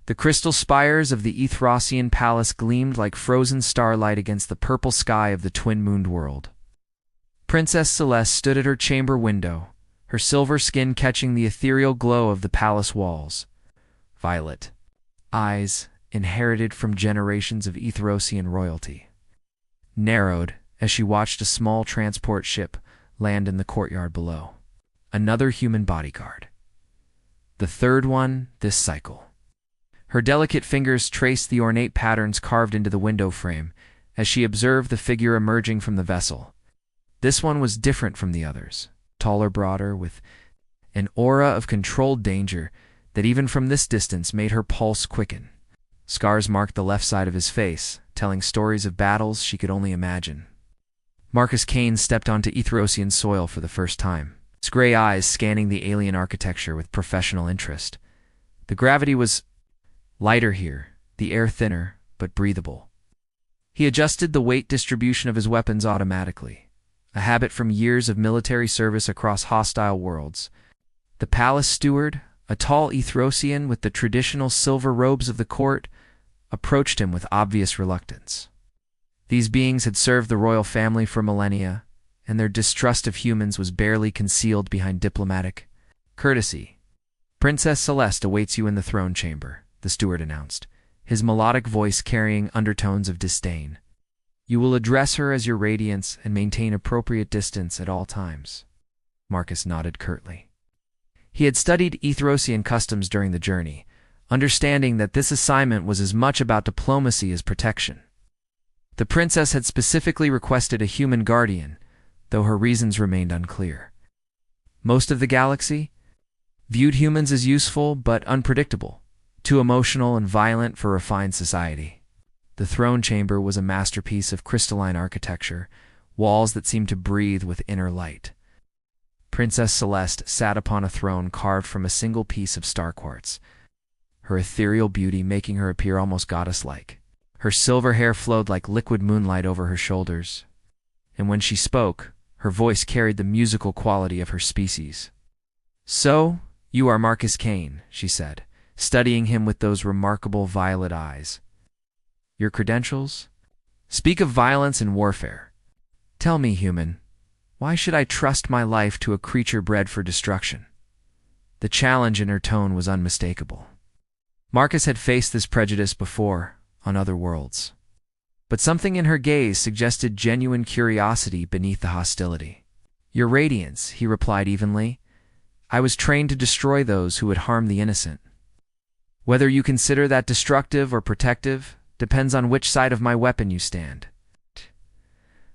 The crystal spires of the Ethrosian palace gleamed like frozen starlight against the purple sky of the twin-mooned world. Princess Celeste stood at her chamber window, her silver skin catching the ethereal glow of the palace walls. Violet eyes, inherited from generations of Ethrosian royalty, narrowed as she watched a small transport ship land in the courtyard below. Another human bodyguard. The third one this cycle. Her delicate fingers traced the ornate patterns carved into the window frame as she observed the figure emerging from the vessel. This one was different from the others, taller, broader, with an aura of controlled danger that even from this distance made her pulse quicken. Scars marked the left side of his face, telling stories of battles she could only imagine. Marcus Kane stepped onto Ethrosian soil for the first time, his gray eyes scanning the alien architecture with professional interest. The gravity was lighter here, the air thinner, but breathable. He adjusted the weight distribution of his weapons automatically, a habit from years of military service across hostile worlds. The palace steward, a tall Ethrosian with the traditional silver robes of the court, approached him with obvious reluctance. These beings had served the royal family for millennia, and their distrust of humans was barely concealed behind diplomatic courtesy. "Princess Celeste awaits you in the throne chamber," the steward announced, his melodic voice carrying undertones of disdain. "You will address her as your radiance and maintain appropriate distance at all times." Marcus nodded curtly. He had studied Ethrosian customs during the journey, understanding that this assignment was as much about diplomacy as protection. The princess had specifically requested a human guardian, though her reasons remained unclear. Most of the galaxy viewed humans as useful but unpredictable, too emotional and violent for refined society. The throne chamber was a masterpiece of crystalline architecture, walls that seemed to breathe with inner light. Princess Celeste sat upon a throne carved from a single piece of star quartz, her ethereal beauty making her appear almost goddess-like. Her silver hair flowed like liquid moonlight over her shoulders, and when she spoke, her voice carried the musical quality of her species. "So, you are Marcus Kane," she said, studying him with those remarkable violet eyes. "Your credentials? Speak of violence and warfare. Tell me, human, why should I trust my life to a creature bred for destruction?" The challenge in her tone was unmistakable. Marcus had faced this prejudice before, on other worlds. But something in her gaze suggested genuine curiosity beneath the hostility. "Your radiance," he replied evenly. "I was trained to destroy those who would harm the innocent. Whether you consider that destructive or protective depends on which side of my weapon you stand."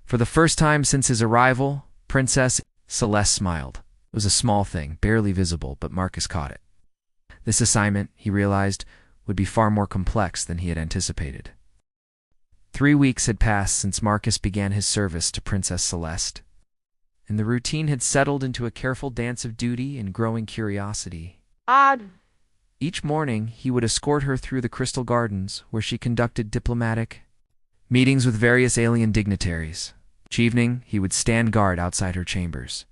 For the first time since his arrival, Princess Celeste smiled. It was a small thing, barely visible, but Marcus caught it. This assignment, he realized, would be far more complex than he had anticipated. 3 weeks had passed since Marcus began his service to Princess Celeste, and the routine had settled into a careful dance of duty and growing curiosity. Each morning, he would escort her through the Crystal Gardens, where she conducted diplomatic meetings with various alien dignitaries. Each evening, he would stand guard outside her chambers,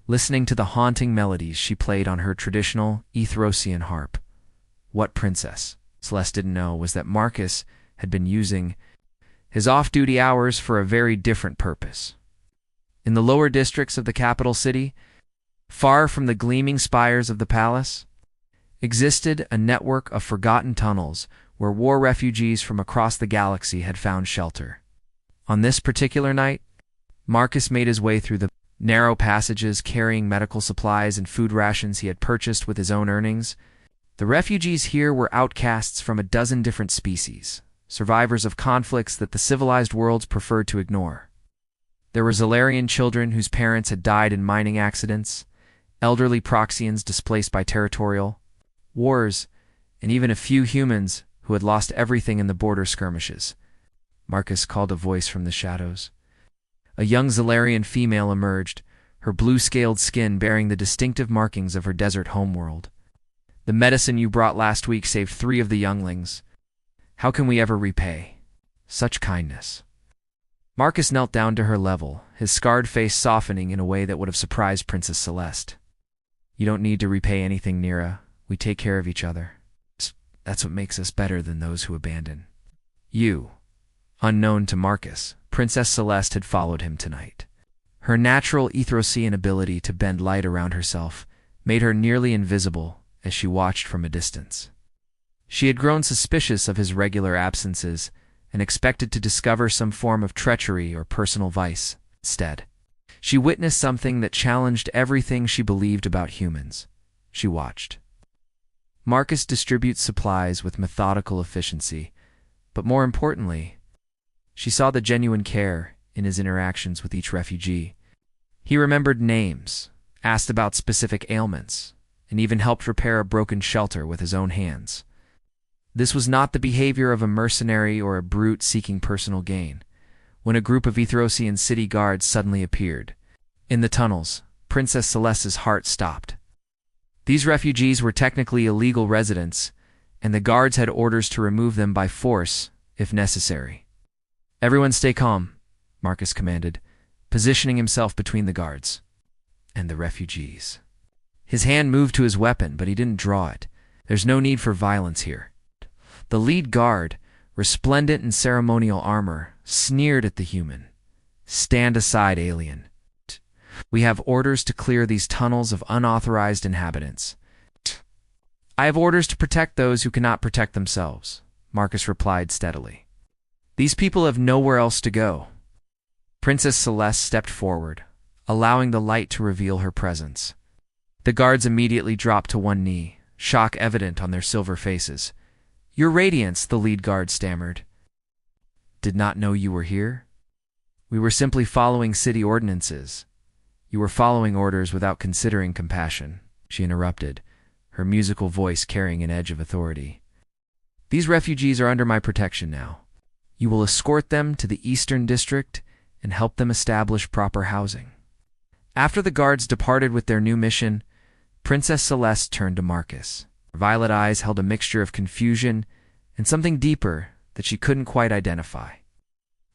listening to the haunting melodies she played on her traditional Ethrosian harp. What Princess Celeste didn't know was that Marcus had been using his off-duty hours for a very different purpose. In the lower districts of the capital city, far from the gleaming spires of the palace, existed a network of forgotten tunnels where war refugees from across the galaxy had found shelter. On this particular night, Marcus made his way through the narrow passages carrying medical supplies and food rations he had purchased with his own earnings. The refugees here were outcasts from a dozen different species, survivors of conflicts that the civilized worlds preferred to ignore. There were Zalarian children whose parents had died in mining accidents, elderly Proxians displaced by territorial wars, and even a few humans who had lost everything in the border skirmishes. Marcus called a voice from the shadows. A young Zalarian female emerged, her blue-scaled skin bearing the distinctive markings of her desert homeworld. "The medicine you brought last week saved 3 of the younglings. How can we ever repay such kindness?" Marcus knelt down to her level, his scarred face softening in a way that would have surprised Princess Celeste. "You don't need to repay anything, Nira. We take care of each other." That's what makes us better than those who abandon. You, unknown to Marcus, Princess Celeste had followed him tonight. Her natural Ethrosian ability to bend light around herself made her nearly invisible as she watched from a distance. She had grown suspicious of his regular absences and expected to discover some form of treachery or personal vice. Instead, she witnessed something that challenged everything she believed about humans. She watched Marcus distribute supplies with methodical efficiency, but more importantly, she saw the genuine care in his interactions with each refugee. He remembered names, asked about specific ailments, and even helped repair a broken shelter with his own hands. This was not the behavior of a mercenary or a brute seeking personal gain. When a group of Ethrosian city guards suddenly appeared in the tunnels, Princess Celeste's heart stopped. These refugees were technically illegal residents, and the guards had orders to remove them by force if necessary. "Everyone stay calm," Marcus commanded, positioning himself between the guards and the refugees. His hand moved to his weapon, but he didn't draw it. There's no need for violence here. The lead guard, resplendent in ceremonial armor, sneered at the human. "Stand aside, alien. We have orders to clear these tunnels of unauthorized inhabitants." "I have orders to protect those who cannot protect themselves," Marcus replied steadily. "These people have nowhere else to go." Princess Celeste stepped forward, allowing the light to reveal her presence. The guards immediately dropped to one knee, shock evident on their silver faces. "Your Radiance," the lead guard stammered. "Did not know you were here? We were simply following city ordinances." "You were following orders without considering compassion," she interrupted, her musical voice carrying an edge of authority. "These refugees are under my protection now. You will escort them to the Eastern District and help them establish proper housing." After the guards departed with their new mission, Princess Celeste turned to Marcus. Her violet eyes held a mixture of confusion and something deeper that she couldn't quite identify.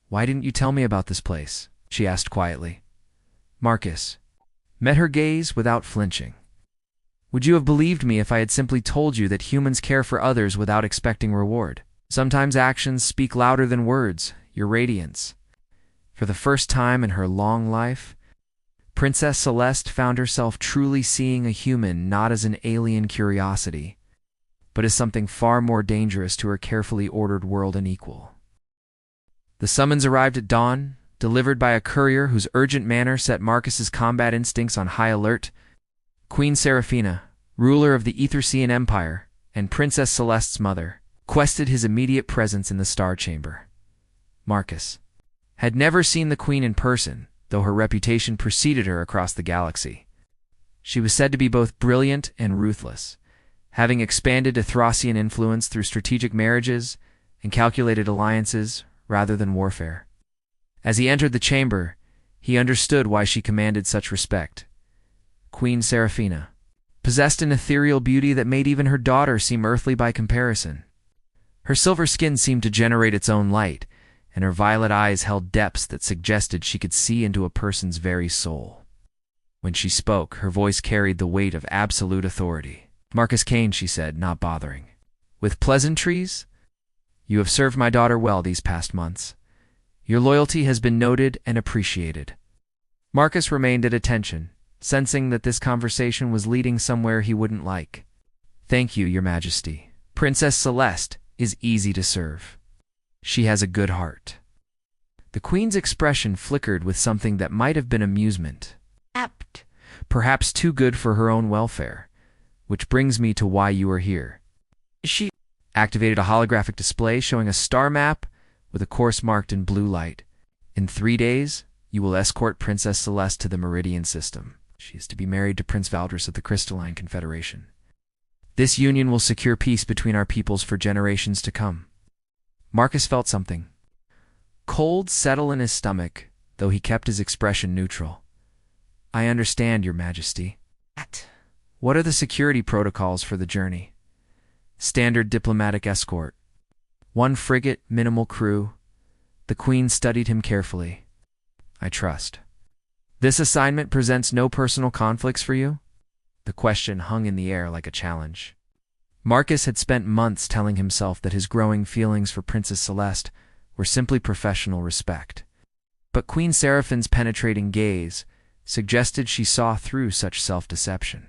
"Why didn't you tell me about this place?" she asked quietly. Marcus met her gaze without flinching. "Would you have believed me if I had simply told you that humans care for others without expecting reward? Sometimes actions speak louder than words, your Radiance." For the first time in her long life, Princess Celeste found herself truly seeing a human not as an alien curiosity, but as something far more dangerous to her carefully ordered world and equal. The summons arrived at dawn, delivered by a courier whose urgent manner set Marcus's combat instincts on high alert. Queen Seraphina, ruler of the Ethersian Empire, and Princess Celeste's mother, requested his immediate presence in the Star Chamber. Marcus had never seen the Queen in person, though her reputation preceded her across the galaxy. She was said to be both brilliant and ruthless, having expanded Ethrosian influence through strategic marriages and calculated alliances rather than warfare. As he entered the chamber, he understood why she commanded such respect. Queen Seraphina possessed an ethereal beauty that made even her daughter seem earthly by comparison. Her silver skin seemed to generate its own light, and her violet eyes held depths that suggested she could see into a person's very soul. When she spoke, her voice carried the weight of absolute authority. "Marcus Kane," she said, not bothering. "With pleasantries? You have served my daughter well these past months. Your loyalty has been noted and appreciated." Marcus remained at attention, sensing that this conversation was leading somewhere he wouldn't like. "Thank you, Your Majesty. Princess Celeste is easy to serve. She has a good heart." The Queen's expression flickered with something that might have been amusement. "Apt. Perhaps too good for her own welfare. Which brings me to why you are here." She activated a holographic display showing a star map with a course marked in blue light. "In 3 days, you will escort Princess Celeste to the Meridian system. She is to be married to Prince Valdris of the Crystalline Confederation. This union will secure peace between our peoples for generations to come." Marcus felt something cold settle in his stomach, though he kept his expression neutral. "I understand, Your Majesty. What are the security protocols for the journey?" "Standard diplomatic escort. 1 frigate, minimal crew." The Queen studied him carefully. "I trust. This assignment presents no personal conflicts for you?" The question hung in the air like a challenge. Marcus had spent months telling himself that his growing feelings for Princess Celeste were simply professional respect. But Queen Seraphine's penetrating gaze suggested she saw through such self-deception.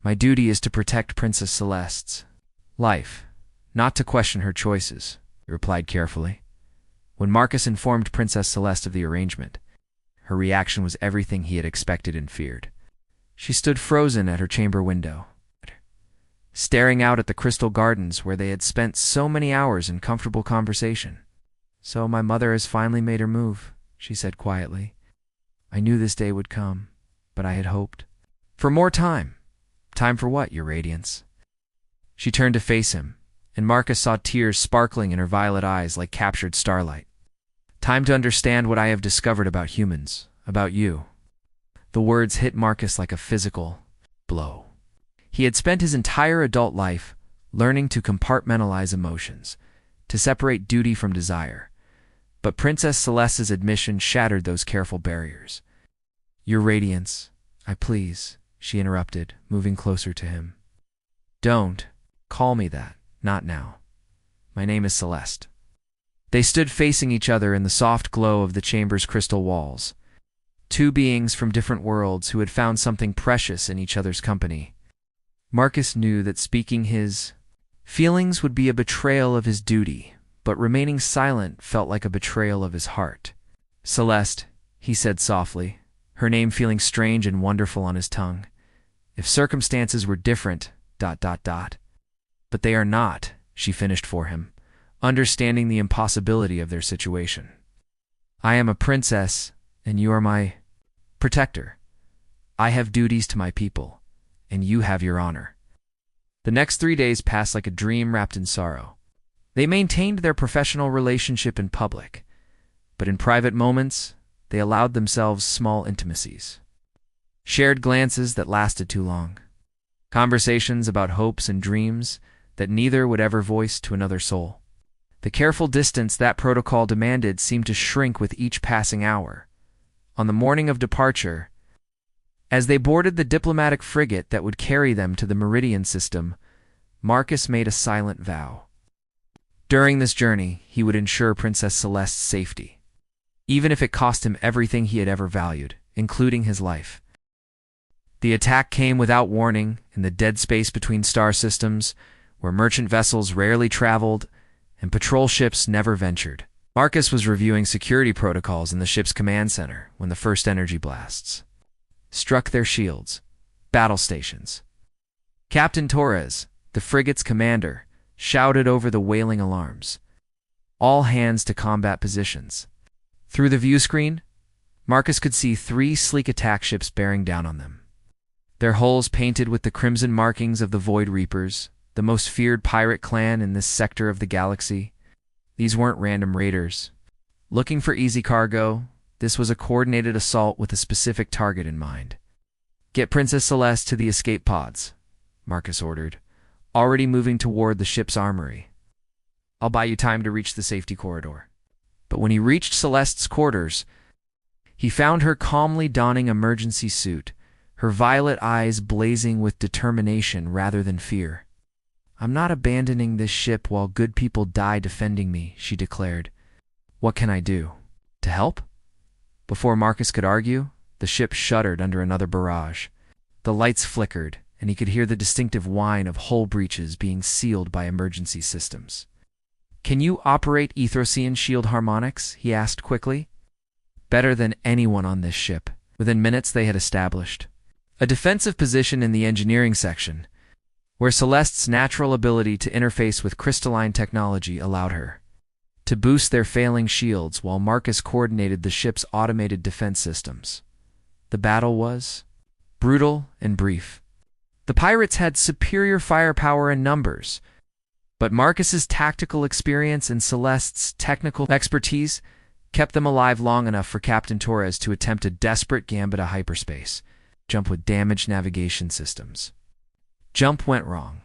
My duty is to protect Princess Celeste's life, not to question her choices, he replied carefully. When Marcus informed Princess Celeste of the arrangement, her reaction was everything he had expected and feared. She stood frozen at her chamber window, staring out at the crystal gardens where they had spent so many hours in comfortable conversation. "So my mother has finally made her move," she said quietly. "I knew this day would come, but I had hoped for more time." "Time for what, Your Radiance?" She turned to face him, and Marcus saw tears sparkling in her violet eyes like captured starlight. "Time to understand what I have discovered about humans, about you." The words hit Marcus like a physical blow. He had spent his entire adult life learning to compartmentalize emotions, to separate duty from desire. But Princess Celeste's admission shattered those careful barriers. "Your Radiance, I please," she interrupted, moving closer to him. "Don't call me that, not now. My name is Celeste." They stood facing each other in the soft glow of the chamber's crystal walls, two beings from different worlds who had found something precious in each other's company. Marcus knew that speaking his feelings would be a betrayal of his duty, but remaining silent felt like a betrayal of his heart. "Celeste," he said softly, her name feeling strange and wonderful on his tongue. "If circumstances were different, ... But they are not," she finished for him, understanding the impossibility of their situation. "I am a princess, and you are my protector. I have duties to my people, and you have your honor." The next 3 days passed like a dream wrapped in sorrow. They maintained their professional relationship in public, but in private moments, they allowed themselves small intimacies. Shared glances that lasted too long. Conversations about hopes and dreams that neither would ever voice to another soul. The careful distance that protocol demanded seemed to shrink with each passing hour. On the morning of departure, as they boarded the diplomatic frigate that would carry them to the Meridian system, Marcus made a silent vow. During this journey, he would ensure Princess Celeste's safety, even if it cost him everything he had ever valued, including his life. The attack came without warning in the dead space between star systems, where merchant vessels rarely traveled and patrol ships never ventured. Marcus was reviewing security protocols in the ship's command center when the first energy blasts struck their shields, battle stations. Captain Torres, the frigate's commander, shouted over the wailing alarms. "All hands to combat positions." Through the view screen, Marcus could see 3 sleek attack ships bearing down on them. Their hulls painted with the crimson markings of the Void Reapers, the most feared pirate clan in this sector of the galaxy. These weren't random raiders looking for easy cargo. This was a coordinated assault with a specific target in mind. "Get Princess Celeste to the escape pods," Marcus ordered, already moving toward the ship's armory. "I'll buy you time to reach the safety corridor." But when he reached Celeste's quarters, he found her calmly donning emergency suit, her violet eyes blazing with determination rather than fear. "I'm not abandoning this ship while good people die defending me," she declared. "What can I do to help?" Before Marcus could argue, the ship shuddered under another barrage. The lights flickered, and he could hear the distinctive whine of hull breaches being sealed by emergency systems. "Can you operate Ethrosian shield harmonics?" he asked quickly. "Better than anyone on this ship." Within minutes they had established a defensive position in the engineering section, where Celeste's natural ability to interface with crystalline technology allowed her to boost their failing shields while Marcus coordinated the ship's automated defense systems. The battle was brutal and brief. The pirates had superior firepower and numbers, but Marcus's tactical experience and Celeste's technical expertise kept them alive long enough for Captain Torres to attempt a desperate gambit of hyperspace jump with damaged navigation systems. Jump went wrong.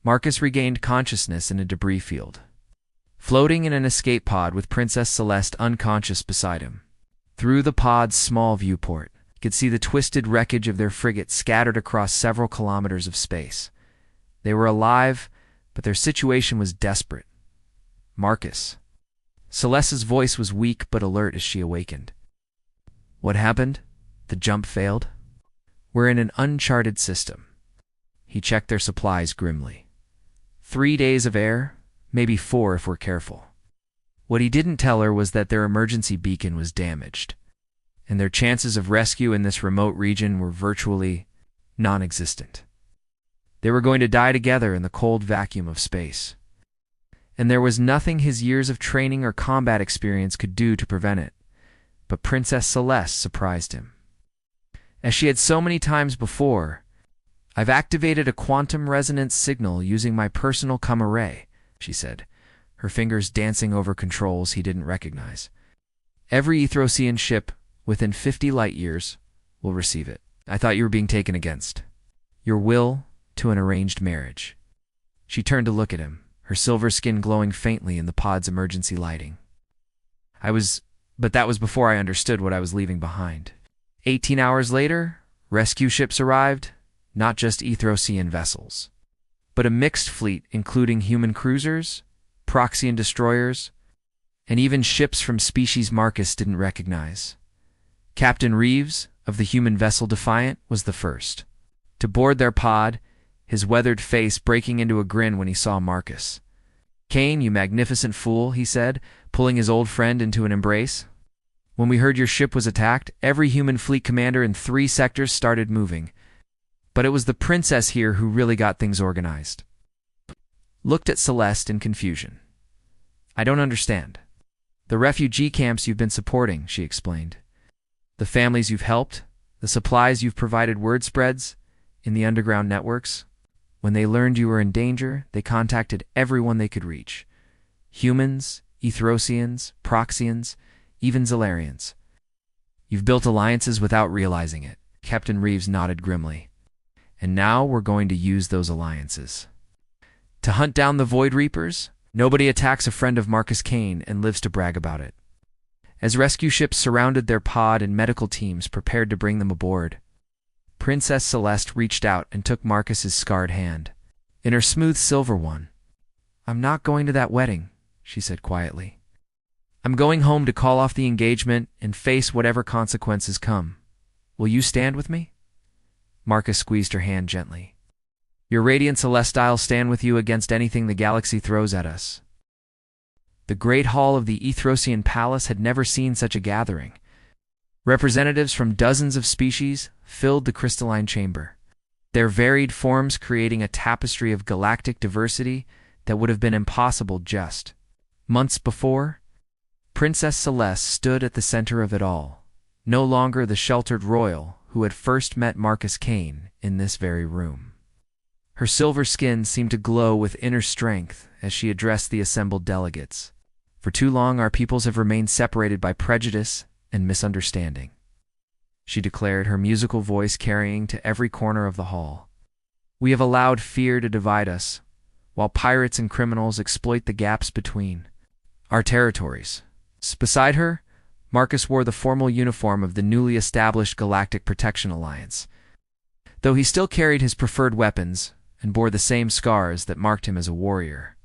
Marcus regained consciousness in a debris field, floating in an escape pod with Princess Celeste unconscious beside him. Through the pod's small viewport, he could see the twisted wreckage of their frigate scattered across several kilometers of space. They were alive, but their situation was desperate. Marcus. Celeste's voice was weak but alert as she awakened. What happened? The jump failed? We're in an uncharted system. He checked their supplies grimly. 3 days of air, maybe 4 if we're careful. What he didn't tell her was that their emergency beacon was damaged, and their chances of rescue in this remote region were virtually non-existent. They were going to die together in the cold vacuum of space, and there was nothing his years of training or combat experience could do to prevent it. But Princess Celeste surprised him. As she had so many times before, "I've activated a quantum resonance signal using my personal Gamma ray," she said, her fingers dancing over controls he didn't recognize. "Every Ethrosian ship within 50 light years will receive it. I thought you were being taken against. Your will to an arranged marriage." She turned to look at him, her silver skin glowing faintly in the pod's emergency lighting. But that was before I understood what I was leaving behind. 18 hours later, rescue ships arrived, not just Ethrosian vessels, but a mixed fleet including human cruisers, Proxian destroyers, and even ships from species Marcus didn't recognize. Captain Reeves, of the human vessel Defiant, was the first to board their pod, his weathered face breaking into a grin when he saw Marcus. "Kane, you magnificent fool," he said, pulling his old friend into an embrace. "When we heard your ship was attacked, every human fleet commander in 3 sectors started moving. But it was the princess here who really got things organized." Looked at Celeste in confusion. "I don't understand." "The refugee camps you've been supporting," she explained. "The families you've helped, the supplies you've provided, word spreads in the underground networks. When they learned you were in danger, they contacted everyone they could reach. Humans, Ethrosians, Proxians, even Zalarians. You've built alliances without realizing it." Captain Reeves nodded grimly. "And now we're going to use those alliances to hunt down the Void Reapers." Nobody attacks a friend of Marcus Kane and lives to brag about it. As rescue ships surrounded their pod and medical teams prepared to bring them aboard, Princess Celeste reached out and took Marcus's scarred hand in her smooth silver one. "I'm not going to that wedding," she said quietly. "I'm going home to call off the engagement and face whatever consequences come. Will you stand with me?" Marcus squeezed her hand gently. "Your radiant Celestiles stand with you against anything the galaxy throws at us." The great hall of the Ethrosian palace had never seen such a gathering. Representatives from dozens of species filled the crystalline chamber, their varied forms creating a tapestry of galactic diversity that would have been impossible just months before. Princess Celeste stood at the center of it all, no longer the sheltered royal who had first met Marcus Kane in this very room. Her silver skin seemed to glow with inner strength as she addressed the assembled delegates. "For too long, our peoples have remained separated by prejudice and misunderstanding," she declared, her musical voice carrying to every corner of the hall. "We have allowed fear to divide us, while pirates and criminals exploit the gaps between our territories." Beside her, Marcus wore the formal uniform of the newly established Galactic Protection Alliance, though he still carried his preferred weapons and bore the same scars that marked him as a warrior.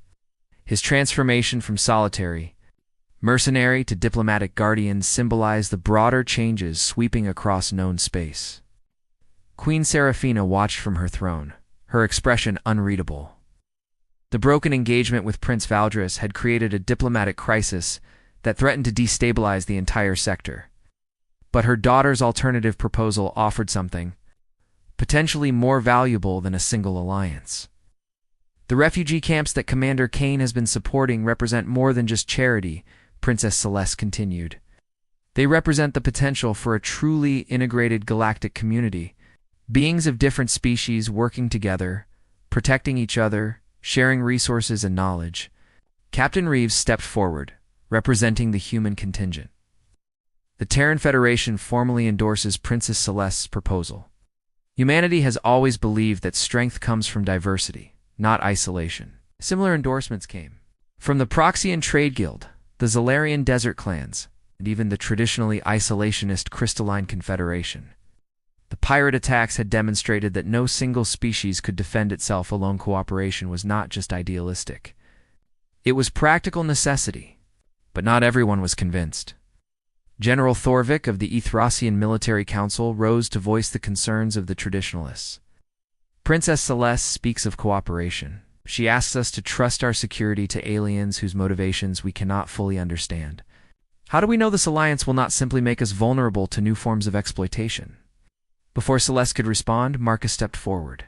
His transformation from solitary mercenary to diplomatic guardian symbolized the broader changes sweeping across known space. Queen Seraphina watched from her throne, her expression unreadable. The broken engagement with Prince Valdris had created a diplomatic crisis that threatened to destabilize the entire sector. But her daughter's alternative proposal offered something potentially more valuable than a single alliance. "The refugee camps that Commander Kane has been supporting represent more than just charity," Princess Celeste continued. "They represent the potential for a truly integrated galactic community, beings of different species working together, protecting each other, sharing resources and knowledge." Captain Reeves stepped forward, representing the human contingent. "The Terran Federation formally endorses Princess Celeste's proposal. Humanity has always believed that strength comes from diversity, not isolation." Similar endorsements came from the Proxian Trade Guild, the Zalarian Desert Clans, and even the traditionally isolationist Crystalline Confederation. The pirate attacks had demonstrated that no single species could defend itself alone. Cooperation was not just idealistic. It was practical necessity, but not everyone was convinced. General Thorvik of the Ethrosian Military Council rose to voice the concerns of the traditionalists. Princess Celeste speaks of cooperation. She asks us to trust our security to aliens whose motivations we cannot fully understand. How do we know this alliance will not simply make us vulnerable to new forms of exploitation? Before Celeste could respond, Marcus stepped forward.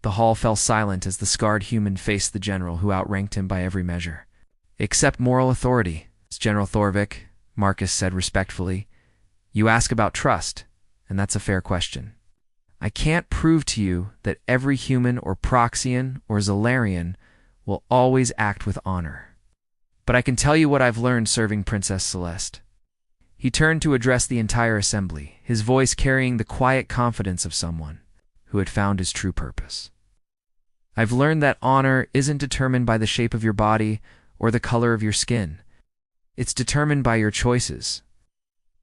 The hall fell silent as the scarred human faced the general who outranked him by every measure. "Accept moral authority, General Thorvik," Marcus said respectfully. "You ask about trust, and that's a fair question. I can't prove to you that every human or Proxian or Zalarian will always act with honor. But I can tell you what I've learned serving Princess Celeste." He turned to address the entire assembly, his voice carrying the quiet confidence of someone who had found his true purpose. "I've learned that honor isn't determined by the shape of your body or the color of your skin. It's determined by your choices.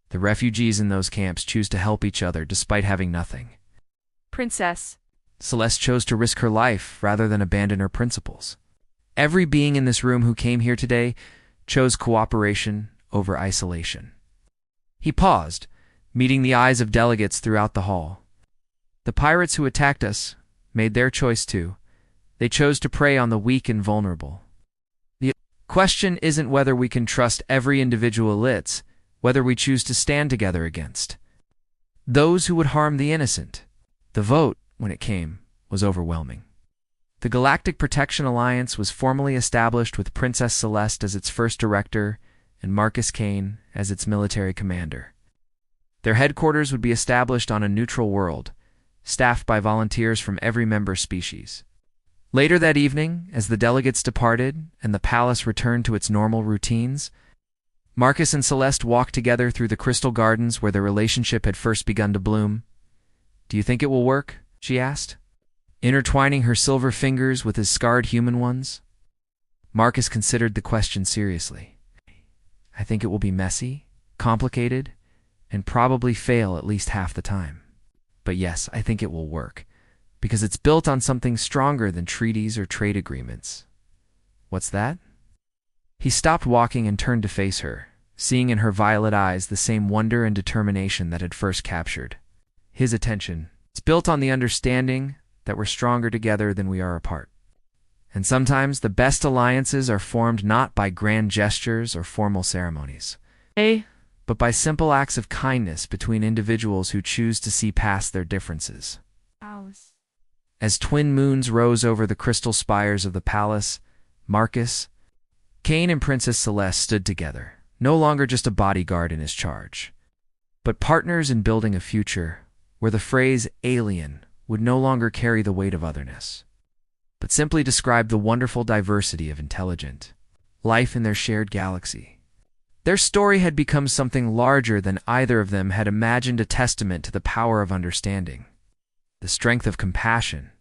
The refugees in those camps choose to help each other despite having nothing. Princess Celeste chose to risk her life rather than abandon her principles. Every being in this room who came here today chose cooperation over isolation." He paused, meeting the eyes of delegates throughout the hall. The pirates who attacked us made their choice too. They chose to prey on the weak and vulnerable. The question isn't whether we can trust every individual, it's whether we choose to stand together against those who would harm the innocent. The vote, when it came, was overwhelming. The Galactic Protection Alliance was formally established with Princess Celeste as its first director and Marcus Kane as its military commander. Their headquarters would be established on a neutral world, staffed by volunteers from every member species. Later that evening, as the delegates departed and the palace returned to its normal routines, Marcus and Celeste walked together through the crystal gardens where their relationship had first begun to bloom. "Do you think it will work?" she asked, intertwining her silver fingers with his scarred human ones. Marcus considered the question seriously. "I think it will be messy, complicated, and probably fail at least half the time. But yes, I think it will work, because it's built on something stronger than treaties or trade agreements." "What's that?" He stopped walking and turned to face her, seeing in her violet eyes the same wonder and determination that had first captured his attention. "It's built on the understanding that we're stronger together than we are apart. And sometimes the best alliances are formed not by grand gestures or formal ceremonies, but by simple acts of kindness between individuals who choose to see past their differences." As twin moons rose over the crystal spires of the palace, Marcus, Kane, and Princess Celeste stood together, no longer just a bodyguard in his charge, but partners in building a future where the phrase alien would no longer carry the weight of otherness, but simply describe the wonderful diversity of intelligent life in their shared galaxy. Their story had become something larger than either of them had imagined, a testament to the power of understanding, the strength of compassion,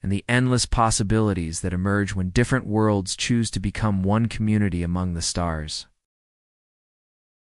and the endless possibilities that emerge when different worlds choose to become one community among the stars.